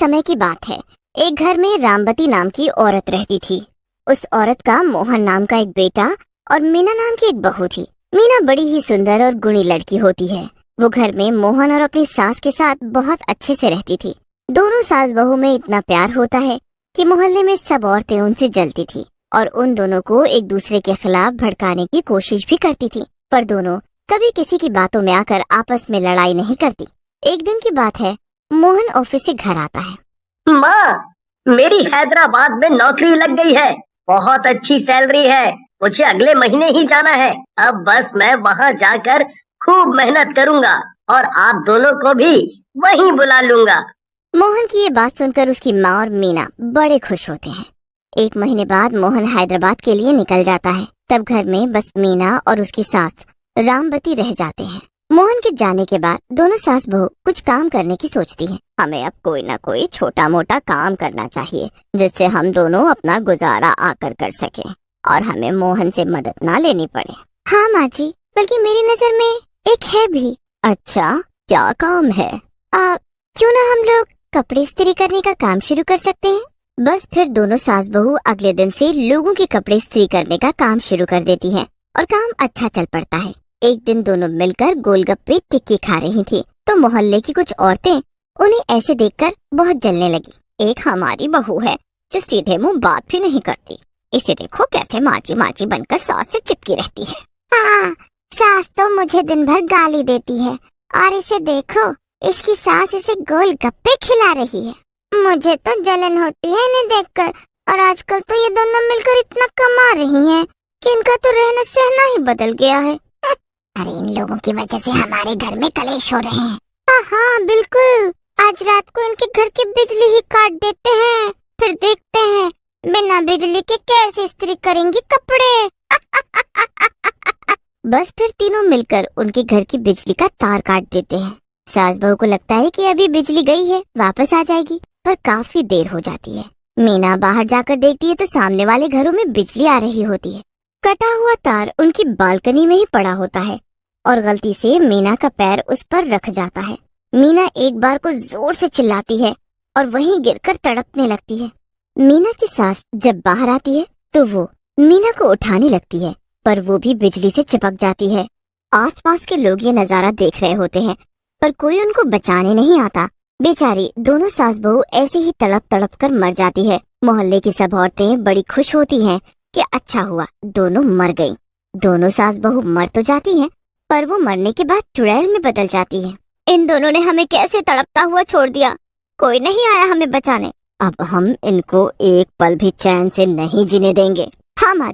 समय की बात है। एक घर में रामवती नाम की औरत रहती थी। उस औरत का मोहन नाम का एक बेटा और मीना नाम की एक बहू थी। मीना बड़ी ही सुंदर और गुणी लड़की होती है। वो घर में मोहन और अपनी सास के साथ बहुत अच्छे से रहती थी। दोनों सास बहू में इतना प्यार होता है कि मोहल्ले में सब औरतें उनसे जलती थी और उन दोनों को एक दूसरे के खिलाफ भड़काने की कोशिश भी करती थी, पर दोनों कभी किसी की बातों में आकर आपस में लड़ाई नहीं करती। एक दिन की बात है, मोहन ऑफिस से घर आता है। माँ, मेरी हैदराबाद में नौकरी लग गई है। बहुत अच्छी सैलरी है। मुझे अगले महीने ही जाना है। अब बस मैं वहाँ जाकर खूब मेहनत करूँगा और आप दोनों को भी वहीं बुला लूँगा। मोहन की ये बात सुनकर उसकी माँ और मीना बड़े खुश होते हैं। एक महीने बाद मोहन हैदराबाद के लिए निकल जाता है। तब घर में बस मीना और उसकी सास रामवती रह जाते हैं। मोहन के जाने के बाद दोनों सास बहू कुछ काम करने की सोचती हैं। हमें अब कोई न कोई छोटा मोटा काम करना चाहिए जिससे हम दोनों अपना गुजारा आकर कर सकें और हमें मोहन से मदद ना लेनी पड़े। हाँ माँ जी, बल्कि मेरी नजर में एक है भी। अच्छा, क्या काम है? क्यों ना हम लोग कपड़े इस्त्री करने का काम शुरू कर सकते हैं। बस फिर दोनों सास बहू अगले दिन से लोगों के कपड़े इस्त्री करने का काम शुरू कर देती हैं और काम अच्छा चल पड़ता है। एक दिन दोनों मिलकर गोलगप्पे टिक्की खा रही थी तो मोहल्ले की कुछ औरतें उन्हें ऐसे देखकर बहुत जलने लगी। एक हमारी बहू है जो सीधे मुंह बात भी नहीं करती। इसे देखो कैसे माची माची बनकर सास से चिपकी रहती है। हाँ, सास तो मुझे दिन भर गाली देती है और इसे देखो, इसकी सास इसे गोलगप्पे खिला रही है। मुझे तो जलन होती है इन्हें देखकर। और आजकल तो ये दोनों मिलकर इतना कमा रही हैं कि इनका तो रहना सहना ही बदल गया है। अरे इन लोगों की वजह से हमारे घर में कलेश हो रहे हैं। हाँ बिल्कुल, आज रात को इनके घर की बिजली ही काट देते हैं, फिर देखते हैं बिना बिजली के कैसे इस्त्री करेंगी कपड़े। बस फिर तीनों मिलकर उनके घर की बिजली का तार काट देते हैं। सास बहू को लगता है कि अभी बिजली गई है, वापस आ जाएगी, पर काफी देर हो जाती है। मीना बाहर जाकर देखती है तो सामने वाले घरों में बिजली आ रही होती है। कटा हुआ तार उनकी बालकनी में ही पड़ा होता है और गलती से मीना का पैर उस पर रख जाता है। मीना एक बार को जोर से चिल्लाती है और वहीं गिरकर तड़पने लगती है। मीना की सास जब बाहर आती है तो वो मीना को उठाने लगती है, पर वो भी बिजली से चिपक जाती है। आसपास के लोग ये नजारा देख रहे होते हैं पर कोई उनको बचाने नहीं आता। बेचारी दोनों सास बहू ऐसे ही तड़प तड़प कर मर जाती है। मोहल्ले की सब औरतें बड़ी खुश होती हैं कि अच्छा हुआ दोनों मर गईं। दोनों सास बहू मर तो जाती हैं पर वो मरने के बाद चुड़ैल में बदल जाती है। इन दोनों ने हमें कैसे तड़पता हुआ छोड़ दिया, कोई नहीं आया हमें बचाने। अब हम इनको एक पल भी चैन से नहीं जीने देंगे। हाँ माँ,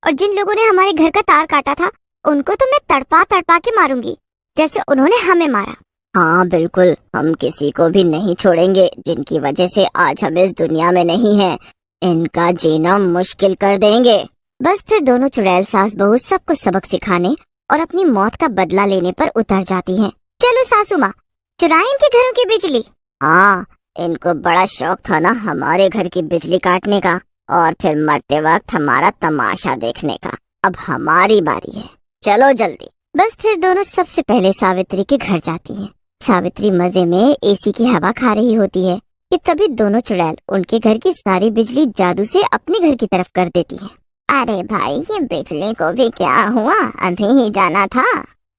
और जिन लोगों ने हमारे घर का तार काटा था उनको तो मैं तड़पा तड़पा के मारूंगी जैसे उन्होंने हमें मारा। हाँ बिल्कुल, हम किसी को भी नहीं छोड़ेंगे जिनकी वजह से आज हम इस दुनिया में नहीं है। इनका जीना मुश्किल कर देंगे। बस फिर दोनों चुड़ैल सास बहू सबको सबक सिखाने और अपनी मौत का बदला लेने पर उतर जाती हैं। चलो सासू माँ, चुराए इनके घरों की बिजली। हाँ, इनको बड़ा शौक था ना हमारे घर की बिजली काटने का और फिर मरते वक्त हमारा तमाशा देखने का। अब हमारी बारी है, चलो जल्दी। बस फिर दोनों सबसे पहले सावित्री के घर जाती हैं। सावित्री मजे में एसी की हवा खा रही होती है कि तभी दोनों चुड़ैल उनके घर की सारी बिजली जादू से अपने घर की तरफ कर देती है। अरे भाई, ये बिजली को भी क्या हुआ, अभी ही जाना था।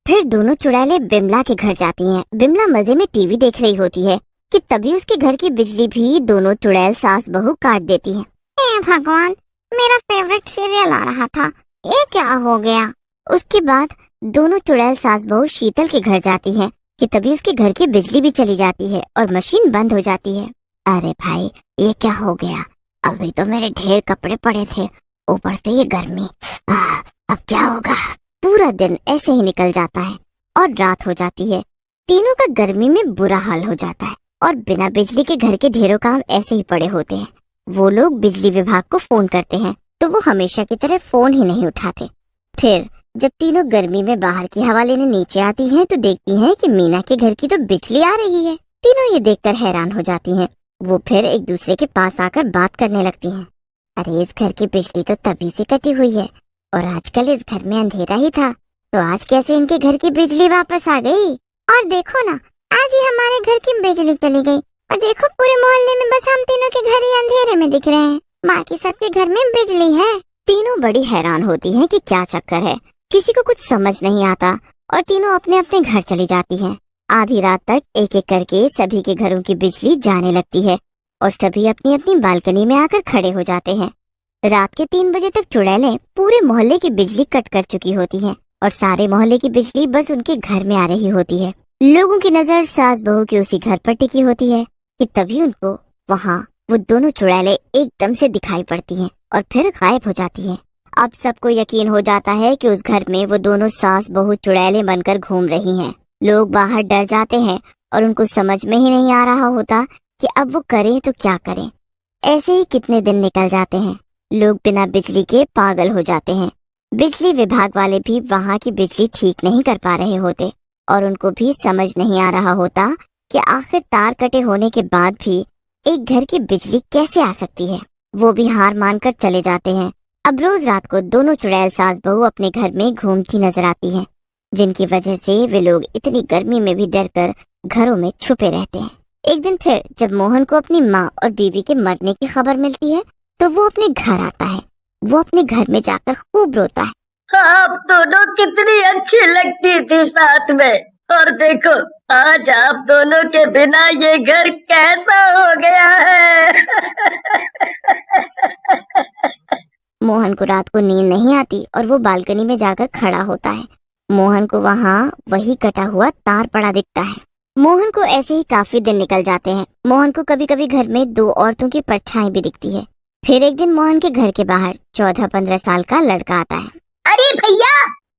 फिर दोनों चुड़ैलें बिमला के घर जाती हैं। बिमला मजे में टीवी देख रही होती है कि तभी उसके घर की बिजली भी दोनों चुड़ैल सास बहू काट देती हैं। हे भगवान, मेरा फेवरेट सीरियल आ रहा था, ये क्या हो गया। उसके बाद दोनों चुड़ैल सास बहू शीतल के घर जाती हैं कि तभी उसके घर की बिजली भी चली जाती है और मशीन बंद हो जाती है। अरे भाई, ये क्या हो गया, अभी तो मेरे ढेर कपड़े पड़े थे, ऊपर से ये गर्मी। अब क्या होगा। पूरा दिन ऐसे ही निकल जाता है और रात हो जाती है। तीनों का गर्मी में बुरा हाल हो जाता है और बिना बिजली के घर के ढेरों काम ऐसे ही पड़े होते हैं। वो लोग बिजली विभाग को फोन करते हैं तो वो हमेशा की तरह फोन ही नहीं उठाते। फिर जब तीनों गर्मी में बाहर की हवा लेने नीचे आती हैं तो देखती हैं कि मीना के घर की तो बिजली आ रही है। तीनों ये देखकर हैरान हो जाती हैं। वो फिर एक दूसरे के पास आकर बात करने लगती हैं। अरे, इस घर की बिजली तो तभी से कटी हुई है और आजकल इस घर में अंधेरा ही था, तो आज कैसे इनके घर की बिजली वापस आ गई। और देखो ना, आज ही हमारे घर की बिजली चली गई। और देखो पूरे मोहल्ले में बस हम तीनों के घर ही अंधेरे में दिख रहे हैं, बाकी सबके घर में बिजली है। तीनों बड़ी हैरान होती हैं कि क्या चक्कर है, किसी को कुछ समझ नहीं आता और तीनों अपने अपने घर चली जाती हैं। आधी रात तक एक एक करके सभी के घरों की बिजली जाने लगती है और सभी अपनी अपनी बालकनी में आकर खड़े हो जाते हैं। रात के 3 बजे तक चुड़ैलें पूरे मोहल्ले की बिजली कट कर चुकी होती हैं और सारे मोहल्ले की बिजली बस उनके घर में आ रही होती है। लोगों की नजर सास बहू के उसी घर पर टिकी होती है कि तभी उनको वहाँ वो दोनों चुड़ैलें एकदम से दिखाई पड़ती हैं और फिर गायब हो जाती हैं। अब सबको यकीन हो जाता है कि उस घर में वो दोनों सास बहू चुड़ैलें बनकर घूम रही हैं। लोग बाहर डर जाते हैं और उनको समझ में ही नहीं आ रहा होता कि अब वो करें तो क्या करें। ऐसे ही कितने दिन निकल जाते हैं। लोग बिना बिजली के पागल हो जाते हैं। बिजली विभाग वाले भी वहाँ की बिजली ठीक नहीं कर पा रहे होते और उनको भी समझ नहीं आ रहा होता कि आखिर तार कटे होने के बाद भी एक घर की बिजली कैसे आ सकती है। वो भी हार मानकर चले जाते हैं। अब रोज रात को दोनों चुड़ैल सास बहू अपने घर में घूमती नजर आती हैं, जिनकी वजह से वे लोग इतनी गर्मी में भी डरकर घरों में छुपे रहते हैं। एक दिन फिर जब मोहन को अपनी माँ और बीवी के मरने की खबर मिलती है तो वो अपने घर आता है। वो अपने घर में जाकर खूब रोता है। आप दोनों कितनी अच्छी लगती थी साथ में, और देखो आज आप दोनों के बिना ये घर कैसा हो गया है। मोहन को रात को नींद नहीं आती और वो बालकनी में जाकर खड़ा होता है। मोहन को वहाँ वही कटा हुआ तार पड़ा दिखता है। मोहन को ऐसे ही काफी दिन निकल जाते हैं। मोहन को कभी कभी घर में 2 औरतों की परछाई भी दिखती है। फिर एक दिन मोहन के घर के बाहर 14-15 साल का लड़का आता है। अरे भैया,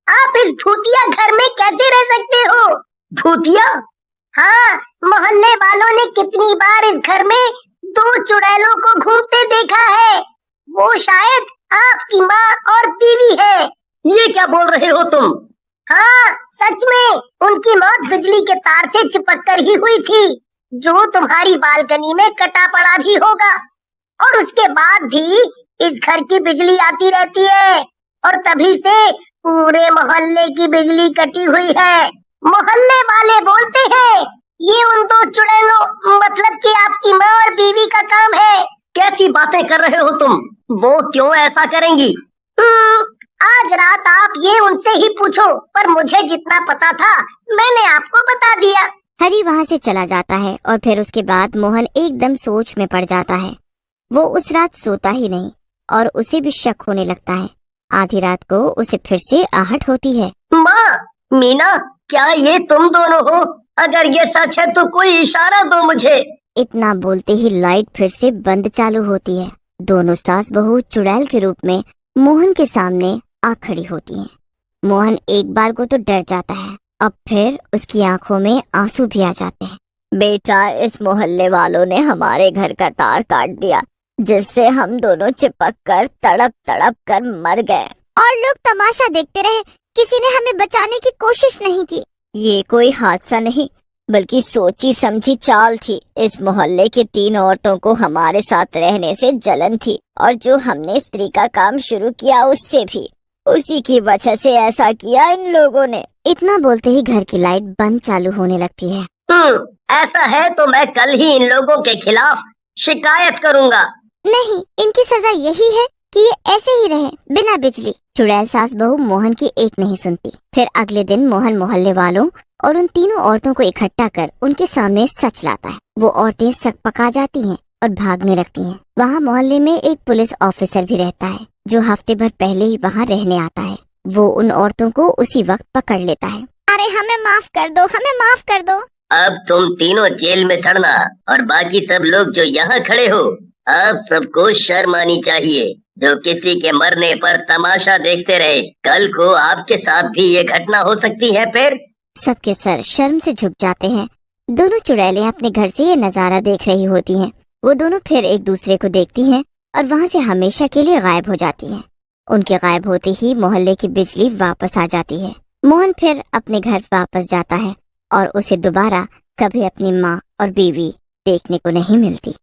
आप इस भूतिया घर में कैसे रह सकते हो? भूतिया? हाँ, मोहल्ले वालों ने कितनी बार इस घर में 2 चुड़ैलों को घूमते देखा है। वो शायद आपकी माँ और बीवी है। ये क्या बोल रहे हो तुम? हाँ, सच में उनकी मौत बिजली के तार से चिपक कर ही हुई थी, जो तुम्हारी बालकनी में कटा पड़ा भी होगा। और उसके बाद भी इस घर की बिजली आती रहती है और तभी से पूरे मोहल्ले की बिजली कटी हुई है। मोहल्ले वाले बोलते हैं ये उन 2 चुड़ैलों मतलब कि आपकी माँ और बीवी का काम है। कैसी बातें कर रहे हो तुम? वो क्यों ऐसा करेंगी? आज रात आप ये उनसे ही पूछो, पर मुझे जितना पता था मैंने आपको बता दिया। हरी वहाँ से चला जाता है और फिर उसके बाद मोहन एकदम सोच में पड़ जाता है। वो उस रात सोता ही नहीं और उसे भी शक होने लगता है। आधी रात को उसे फिर से आहट होती है। माँ, मीना, क्या ये तुम दोनों हो? अगर ये सच है तो कोई इशारा दो मुझे। इतना बोलते ही लाइट फिर से बंद चालू होती है। दोनों सास बहू चुड़ैल के रूप में मोहन के सामने आ खड़ी होती हैं। मोहन एक बार को तो डर जाता है, अब फिर उसकी आंखों में आंसू भी आ जाते हैं। बेटा, इस मोहल्ले वालों ने हमारे घर का तार काट दिया, जिससे हम दोनों चिपक कर तड़प तड़प कर मर गए और लोग तमाशा देखते रहे। किसी ने हमें बचाने की कोशिश नहीं की। ये कोई हादसा नहीं बल्कि सोची समझी चाल थी। इस मोहल्ले की 3 औरतों को हमारे साथ रहने से जलन थी और जो हमने स्त्री का काम शुरू किया उससे भी, उसी की वजह से ऐसा किया इन लोगों ने। इतना बोलते ही घर की लाइट बंद चालू होने लगती है। ऐसा है तो मैं कल ही इन लोगों के खिलाफ शिकायत करूंगा। नहीं, इनकी सजा यही है कि ये ऐसे ही रहे बिना बिजली। चुड़ैल सास बहू मोहन की एक नहीं सुनती। फिर अगले दिन मोहन मोहल्ले वालों और उन तीनों औरतों को इकट्ठा कर उनके सामने सच लाता है। वो औरतें सकपका जाती हैं और भागने लगती हैं। वहाँ मोहल्ले में एक पुलिस ऑफिसर भी रहता है जो हफ्ते भर पहले ही वहाँ रहने आता है। वो उन औरतों को उसी वक्त पकड़ लेता है। अरे हमें माफ कर दो, हमें माफ कर दो। अब तुम तीनों जेल में सड़ना और बाकी सब लोग जो यहाँ खड़े हो, आप सबको शर्म आनी चाहिए जो किसी के मरने पर तमाशा देखते रहे। कल को आपके साथ भी ये घटना हो सकती है। फिर सबके सर शर्म से झुक जाते हैं। दोनों चुड़ैलें अपने घर से ये नजारा देख रही होती हैं। वो दोनों फिर एक दूसरे को देखती हैं और वहाँ से हमेशा के लिए गायब हो जाती हैं। उनके गायब होते ही मोहल्ले की बिजली वापस आ जाती है। मोहन फिर अपने घर वापस जाता है और उसे दोबारा कभी अपनी माँ और बीवी देखने को नहीं मिलती।